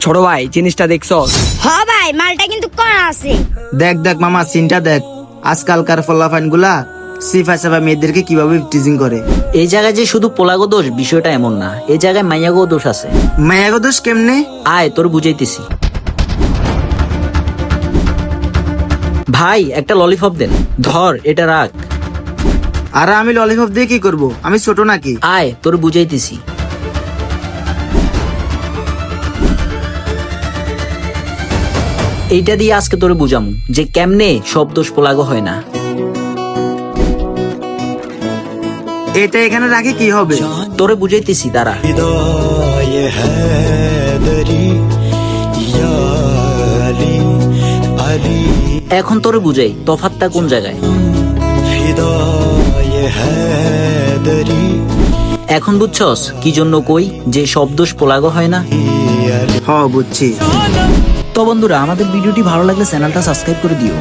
ছোট ভাই জিনিসটা দেখছো? হ ভাই, মালটা কিন্তু কড়া আছে। দেখ দেখ মামা, সিনটা দেখ। আজকালকার ফলাফাইন গুলা সিফা সাফা মেয়েদেরকে কিভাবে টিজিং করে। এই জায়গায় যে শুধু পোলাগো দোষ বিষয়টা এমন না, এই জায়গায় মাইয়াগো দোষ আছে। মায়াগো দোষ কেমনে? আয় তোর বুঝাইতেছি। ভাই একটা ললিপপ দেন, ধর এটা রাখ। আর আমি ললিপপ দিয়ে কি করব? আমি ছোট নাকি? আয় তোর বুঝাইতেছি। এইটা দিয়ে আজকে তোরে বুঝামু যে কেমনে সব দোষ পোলাগো হয় না। এটা এখানে রাখে কি হবে? তোরে বুঝাইতেছি দাঁড়া। ये हैदरी या अली अली এখন তোরে বুঝাই তফাৎটা কোন জায়গায়। फिदा ये हैदरी এখন বুঝছস কি জন্য কই যে সব দোষ পোলাগো হয় না। হ বুঝছি। তো বন্ধুরা, আমাদের ভিডিওটি ভালো লাগলে চ্যানেলটা সাবস্ক্রাইব করে দিও।